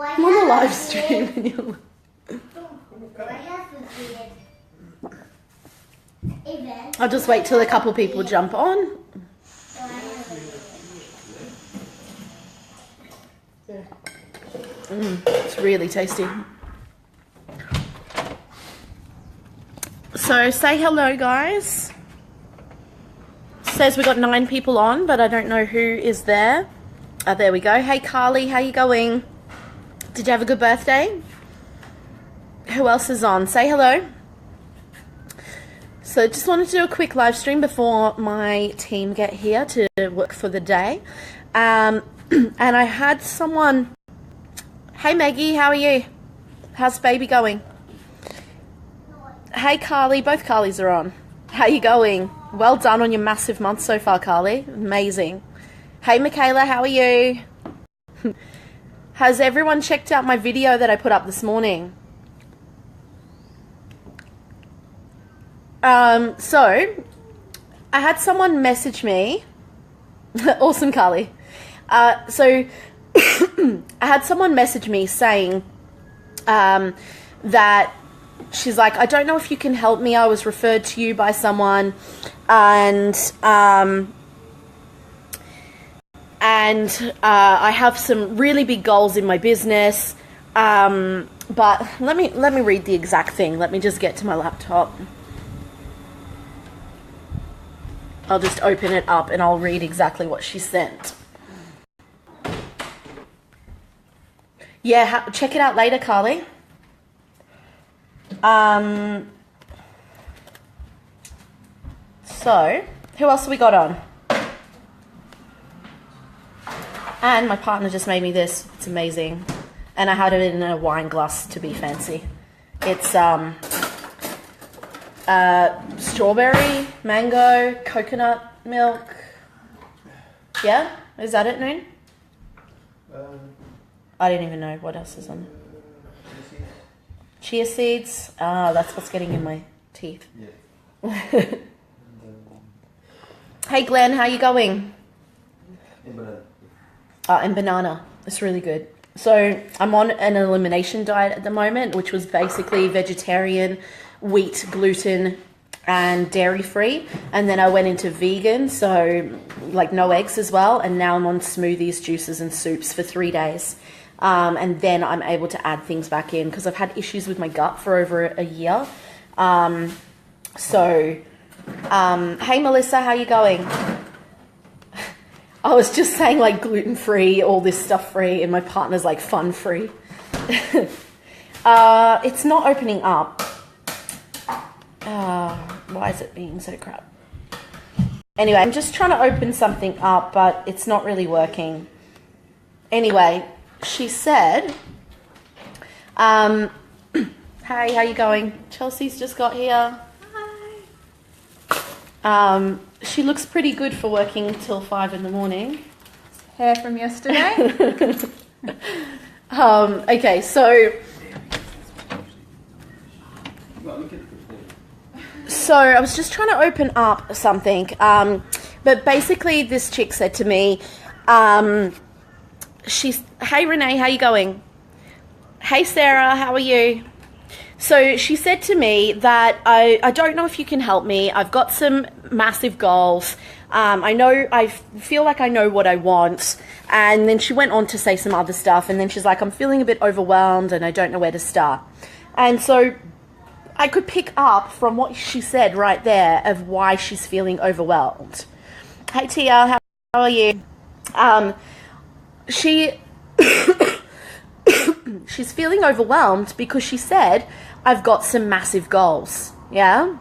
I'm on the live stream and you're... I'll just wait till a couple people jump on. It's really tasty. So say hello, guys. Says we got 9 people on, but I don't know who is there. There we go. Hey Carly, how you going? Did you have a good birthday? Who else is on? Say hello. So just wanted to do a quick live stream before my team get here to work for the day. And I had someone... Hey Maggie, how are you? How's baby going? Hey Carly, both Carlys are on. How you going? Well done on your massive month so far, Carly. Amazing. Hey Michaela, how are you? Has everyone checked out my video that I put up this morning? So, I had someone message me. Awesome, Carly. So, I had someone message me saying that she's like, I don't know if you can help me. I was referred to you by someone, and I have some really big goals in my business. But let me read the exact thing. Let me just get to my laptop. I'll just open it up and I'll read exactly what she sent. Yeah, check it out later, Carly. So, who else have we got on? And my partner just made me this. It's amazing. And I had it in a wine glass to be fancy. It's strawberry, mango, coconut milk. Yeah? Is that it, Noon? I didn't even know what else is on there. Chia seeds. Ah, that's what's getting in my teeth. Yeah. Hey Glenn, how you going? And banana. It's really good. So I'm on an elimination diet at the moment, which was basically vegetarian, wheat, gluten, and dairy free. And then I went into vegan, so like no eggs as well. And now I'm on smoothies, juices, and soups for 3 days. And then I'm able to add things back in because I've had issues with my gut for over a year. Hey Melissa, how you going? I was just saying like gluten-free, all this stuff free, and my partner's like fun-free. It's not opening up. Why is it being so crap? Anyway, I'm just trying to open something up, but it's not really working. Anyway, she said, hey, how you going? Chelsea's just got here. Hi. She looks pretty good for working until 5 in the morning. Hair from yesterday. Okay, so I was just trying to open up something, but basically this chick said to me, hey Renee, how you going? Hey Sarah, how are you? So she said to me that I don't know if you can help me. I've got some massive goals. I feel like I know what I want. And then she went on to say some other stuff. And then she's like, I'm feeling a bit overwhelmed and I don't know where to start. And so I could pick up from what she said right there of why she's feeling overwhelmed. Hey Tia, how are you? She's feeling overwhelmed because she said, I've got some massive goals. Yeah?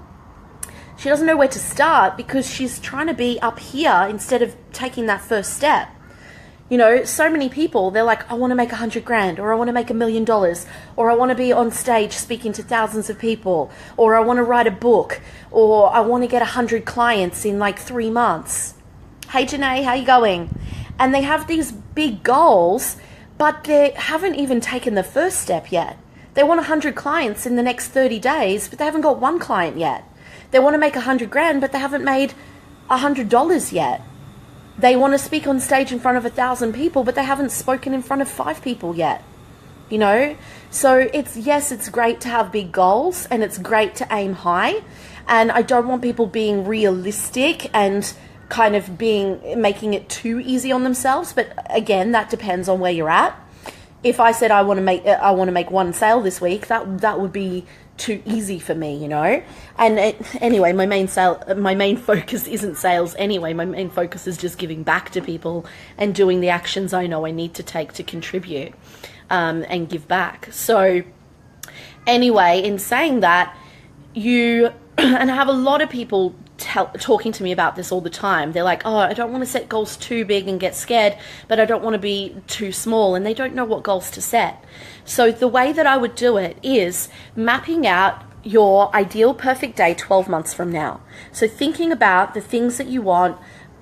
She doesn't know where to start because she's trying to be up here instead of taking that first step. You know, so many people, they're like, I want to make 100 grand, or I want to make $1 million, or I want to be on stage speaking to thousands of people, or I want to write a book, or I want to get 100 clients in like 3 months. Hey Janae, how you going? And they have these big goals, but they haven't even taken the first step yet. They want 100 clients in the next 30 days, but they haven't got 1 client yet. They want to make 100 grand, but they haven't made $100 yet. They want to speak on stage in front of 1,000 people, but they haven't spoken in front of 5 people yet. you know? So it's great to have big goals and it's great to aim high. And I don't want people being realistic and kind of making it too easy on themselves. But again, that depends on where you're at. If I said I want to make one sale this week, that would be too easy for me, you know. And anyway, my main focus isn't sales anyway. My main focus is just giving back to people and doing the actions I know I need to take to contribute and give back. So anyway, in saying that, and I have a lot of people talking to me about this all the time. They're like, oh, I don't want to set goals too big and get scared, but I don't want to be too small, and they don't know what goals to set. So the way that I would do it is mapping out your ideal perfect day 12 months from now. So thinking about the things that you want,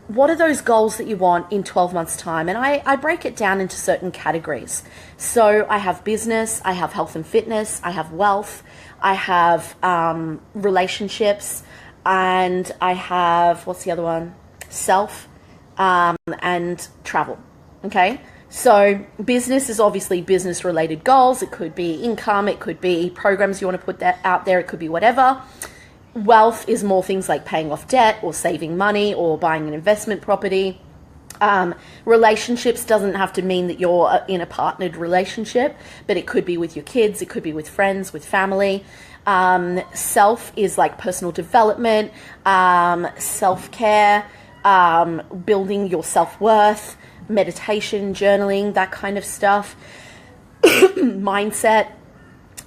what are those goals that you want in 12 months time? And I break it down into certain categories. So I have business, I have health and fitness, I have wealth, I have relationships, and I have, what's the other one? Self, and travel. Okay. So business is obviously business related goals. It could be income. It could be programs you want to put that out there. It could be whatever. Wealth is more things like paying off debt or saving money or buying an investment property. Relationships doesn't have to mean that you're in a partnered relationship, but it could be with your kids. It could be with friends, with family. Self is like personal development, self-care, building your self-worth, meditation, journaling, that kind of stuff. Mindset.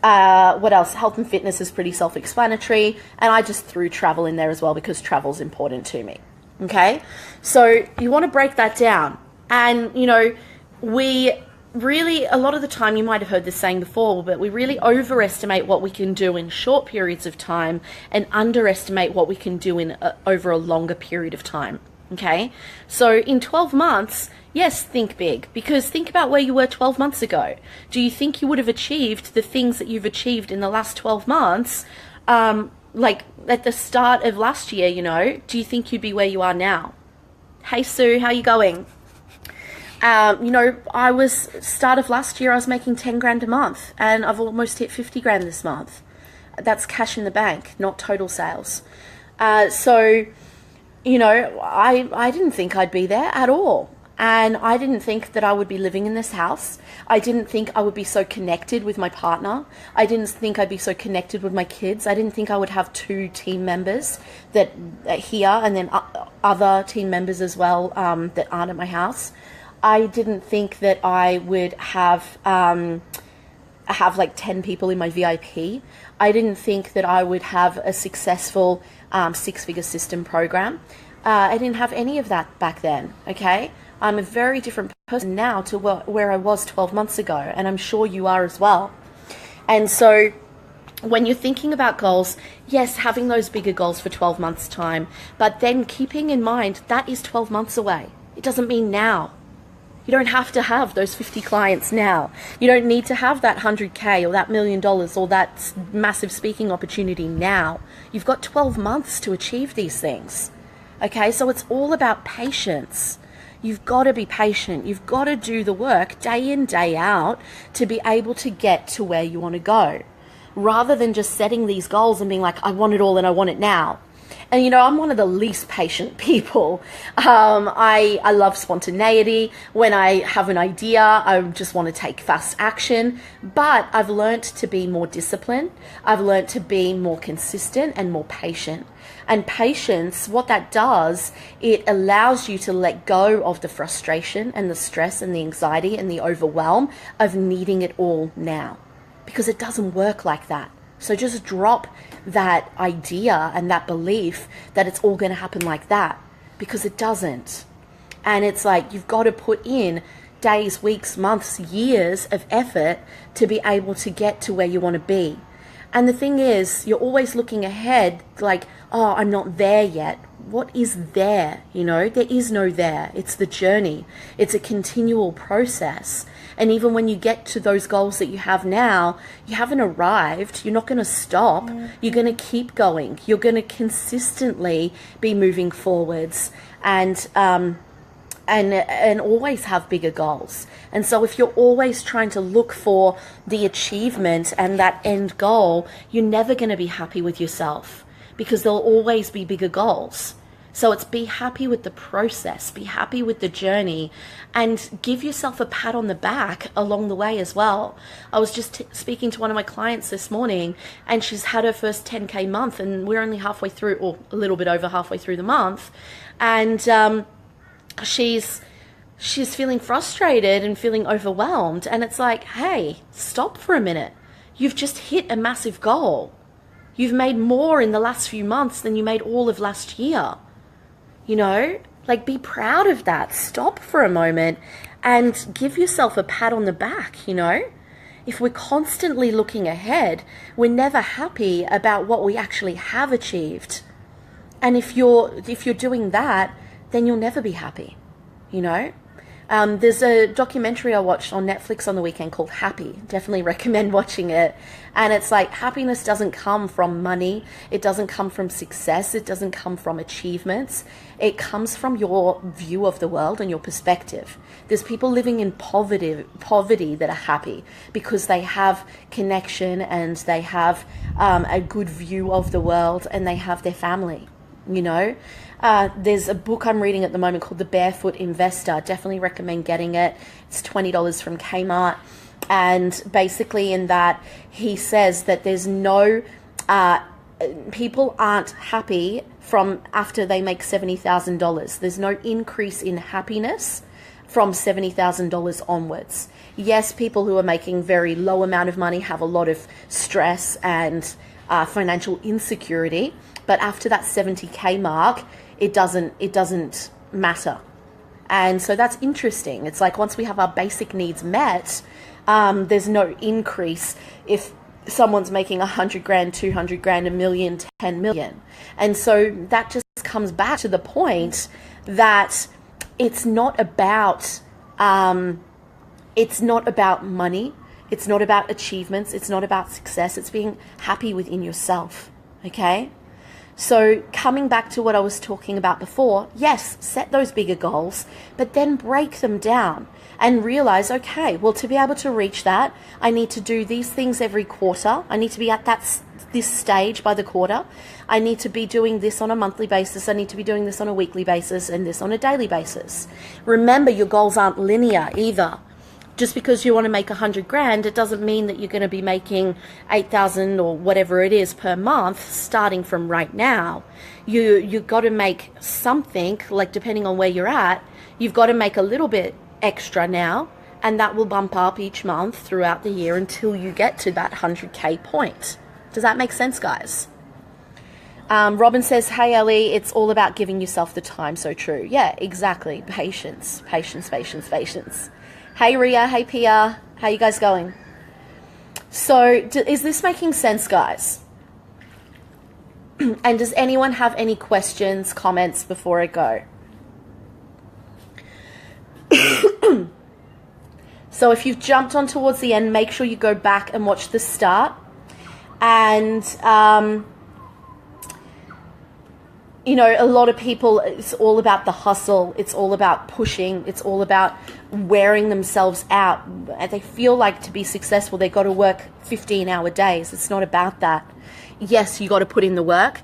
What else? Health and fitness is pretty self-explanatory. And I just threw travel in there as well because travel is important to me. Okay. So you want to break that down. And, you know, we really, a lot of the time, you might have heard this saying before, but we really overestimate what we can do in short periods of time and underestimate what we can do in over a longer period of time. Okay. So in 12 months, yes, think big, because think about where you were 12 months ago. Do you think you would have achieved the things that you've achieved in the last 12 months? Like at the start of last year, you know, do you think you'd be where you are now? Hey, Sue, how you going? You know, start of last year, I was making 10 grand a month, and I've almost hit 50 grand this month. That's cash in the bank, not total sales. So, you know, I didn't think I'd be there at all. And I didn't think that I would be living in this house. I didn't think I would be so connected with my partner. I didn't think I'd be so connected with my kids. I didn't think I would have 2 team members that here, and then other team members as well that aren't at my house. I didn't think that I would have like 10 people in my VIP. I didn't think that I would have a successful 6-figure system program. I didn't have any of that back then, okay? I'm a very different person now to where I was 12 months ago, and I'm sure you are as well. And so when you're thinking about goals, yes, having those bigger goals for 12 months' time, but then keeping in mind that is 12 months away. It doesn't mean now. You don't have to have those 50 clients now. You don't need to have that 100K or that $1 million or that massive speaking opportunity now. You've got 12 months to achieve these things. Okay, so it's all about patience. You've got to be patient. You've got to do the work day in, day out to be able to get to where you want to go, rather than just setting these goals and being like, I want it all and I want it now. And, you know, I'm one of the least patient people. I love spontaneity. When I have an idea, I just want to take fast action. But I've learned to be more disciplined. I've learned to be more consistent and more patient. And patience, what that does, it allows you to let go of the frustration and the stress and the anxiety and the overwhelm of needing it all now. Because it doesn't work like that. So just drop that idea and that belief that it's all going to happen like that, because it doesn't. And it's like you've got to put in days, weeks, months, years of effort to be able to get to where you want to be. And the thing is, you're always looking ahead like, oh, I'm not there yet. What is there? You know, there is no there. It's the journey. It's a continual process. And even when you get to those goals that you have now, you haven't arrived. You're not going to stop. You're going to keep going. You're going to consistently be moving forwards. And and always have bigger goals. And so if you're always trying to look for the achievement and that end goal, you're never going to be happy with yourself, because there'll always be bigger goals. So it's be happy with the process, be happy with the journey, and give yourself a pat on the back along the way as well. I was just speaking to one of my clients this morning, and she's had her first 10K month, and we're only halfway through, or a little bit over halfway through the month. And she's feeling frustrated and feeling overwhelmed. And it's like, hey, stop for a minute. You've just hit a massive goal. You've made more in the last few months than you made all of last year. You know, like, be proud of that. Stop for a moment and give yourself a pat on the back, you know. If we're constantly looking ahead, we're never happy about what we actually have achieved. And if you're doing that, then you'll never be happy, you know. There's a documentary I watched on Netflix on the weekend called Happy. Definitely recommend watching it. And it's like, happiness doesn't come from money. It doesn't come from success. It doesn't come from achievements. It comes from your view of the world and your perspective. There's people living in poverty that are happy because they have connection and they have a good view of the world and they have their family, you know. There's a book I'm reading at the moment called The Barefoot Investor. Definitely recommend getting it. It's $20 from Kmart. And basically in that, he says that there's no, people aren't happy from after they make $70,000. There's no increase in happiness from $70,000 onwards. Yes, people who are making very low amount of money have a lot of stress and financial insecurity. But after that 70K mark, it doesn't matter. And so that's interesting. It's like, once we have our basic needs met, there's no increase if someone's making 100 grand, 200 grand, $1 million, 10 million. And so that just comes back to the point that it's not about money. It's not about achievements. It's not about success. It's being happy within yourself. Okay? So coming back to what I was talking about before, yes, set those bigger goals, but then break them down and realize, okay, well, to be able to reach that, I need to do these things every quarter. I need to be at this stage by the quarter. I need to be doing this on a monthly basis. I need to be doing this on a weekly basis and this on a daily basis. Remember, your goals aren't linear either. Just because you want to make 100 grand, it doesn't mean that you're going to be making 8,000 or whatever it is per month starting from right now. You've got to make something, like, depending on where you're at, you've got to make a little bit extra now, and that will bump up each month throughout the year until you get to that 100K point. Does that make sense, guys? Robin says, hey, Ellie, it's all about giving yourself the time. So true. Yeah, exactly. Patience. Hey, Ria. Hey, Pia. How you guys going? So is this making sense, guys? And does anyone have any questions, comments before I go? So if you've jumped on towards the end, make sure you go back and watch the start. And, you know, a lot of people, it's all about the hustle. It's all about pushing. It's all about wearing themselves out. They feel like to be successful, they've got to work 15-hour days. It's not about that. Yes, you got to put in the work.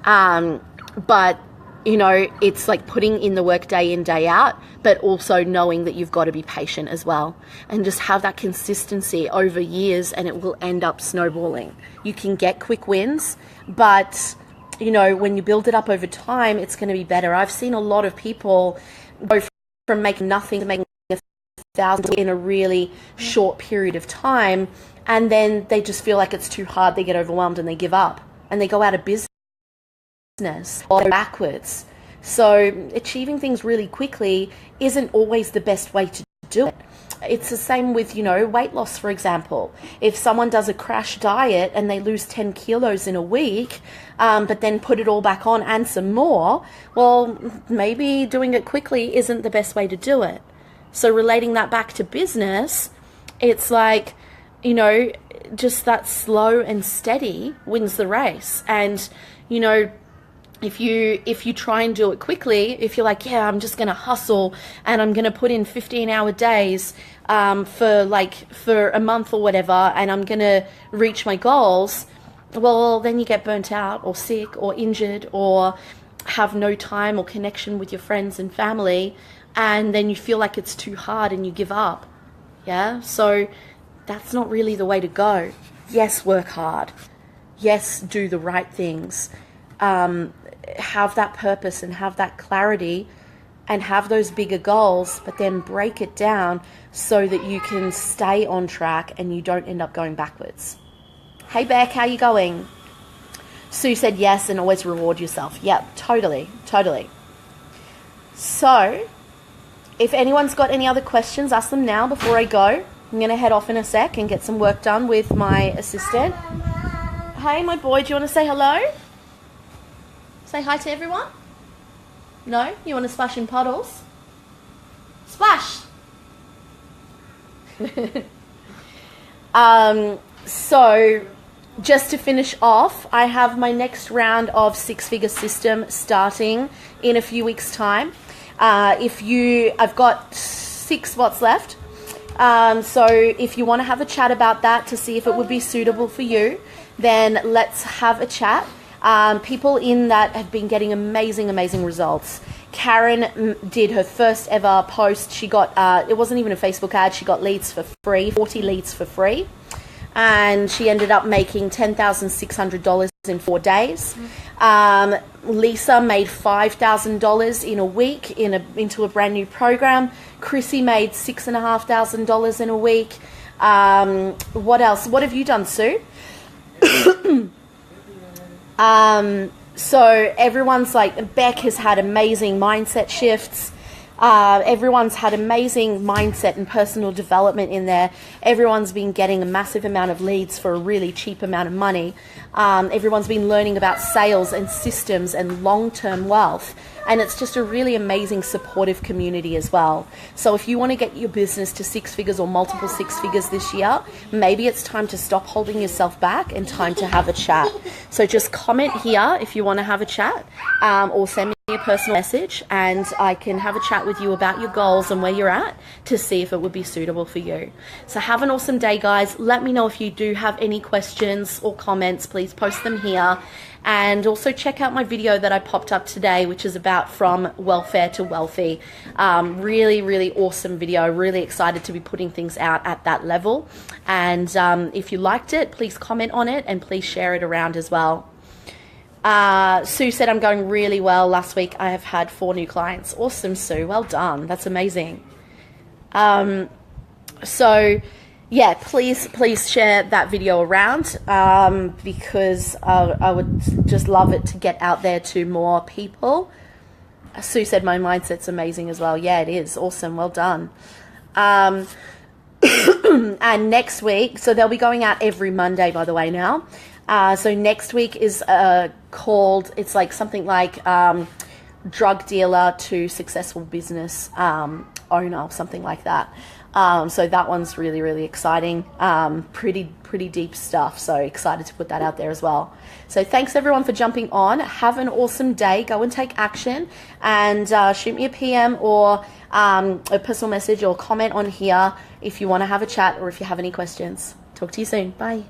But, you know, it's like putting in the work day in, day out, but also knowing that you've got to be patient as well. And just have that consistency over years, and it will end up snowballing. You can get quick wins, but you know, when you build it up over time, it's going to be better. I've seen a lot of people go from making nothing to making 1,000 in a really short period of time, and then they just feel like it's too hard. They get overwhelmed and they give up, and they go out of business or go backwards. So achieving things really quickly isn't always the best way to do it. It's the same with, you know, weight loss, for example. If someone does a crash diet and they lose 10 kilos in a week, but then put it all back on and some more, well, maybe doing it quickly isn't the best way to do it. So relating that back to business, it's like, you know, just that slow and steady wins the race. And, you know, if you try and do it quickly, if you're like, yeah, I'm just going to hustle and I'm going to put in 15-hour days for a month or whatever, and I'm going to reach my goals, well, then you get burnt out or sick or injured or have no time or connection with your friends and family, and then you feel like it's too hard and you give up. Yeah, so that's not really the way to go. Yes, work hard. Yes, do the right things. Have that purpose and have that clarity and have those bigger goals, but then break it down so that you can stay on track and you don't end up going backwards. Hey Beck, how you going? Sue said yes, and always reward yourself. Yep, totally. So, if anyone's got any other questions, ask them now before I go. I'm going to head off in a sec and get some work done with my assistant. Hey, my boy, do you want to say hello? Say hi to everyone? No? You want to splash in puddles? Splash! So, just to finish off, I have my next round of six-figure system starting in a few weeks' time. I've got 6 spots left. So if you want to have a chat about that to see if it would be suitable for you, then let's have a chat. People in that have been getting amazing results. Karen did her first ever post. She got, it wasn't even a Facebook ad, she got leads for free, 40 leads for free. And she ended up making $10,600 in 4 days. Lisa made $5,000 in a week into a brand new program. Chrissy made $6,500 in a week. What else? What have you done, Sue? So everyone's like, Beck has had amazing mindset shifts. Everyone's had amazing mindset and personal development in there. Everyone's been getting a massive amount of leads for a really cheap amount of money. Everyone's been learning about sales and systems and long-term wealth. And it's just a really amazing supportive community as well. So if you want to get your business to 6 figures or multiple 6 figures this year, maybe it's time to stop holding yourself back and time to have a chat. So just comment here if you want to have a chat, or send me a personal message and I can have a chat with you about your goals and where you're at to see if it would be suitable for you. So have an awesome day, guys. Let me know if you do have any questions or comments. Please post them here. And also check out my video that I popped up today, which is about from welfare to wealthy. Really awesome video. Really excited to be putting things out at that level. And if you liked it, please comment on it and please share it around as well. Sue said I'm going really well. Last week I have had 4 new clients. Awesome, Sue. Well done. That's amazing. So yeah, please share that video around, because I would just love it to get out there to more people. Sue said my mindset's amazing as well. Yeah, it is. Awesome. Well done. And next week, so they'll be going out every Monday, by the way, now. So next week is called, it's like something like drug dealer to successful business owner, or something like that. So that one's really exciting. Pretty deep stuff. So excited to put that out there as well. So thanks everyone for jumping on. Have an awesome day. Go and take action and shoot me a PM or a personal message or comment on here if you want to have a chat or if you have any questions. Talk to you soon. Bye.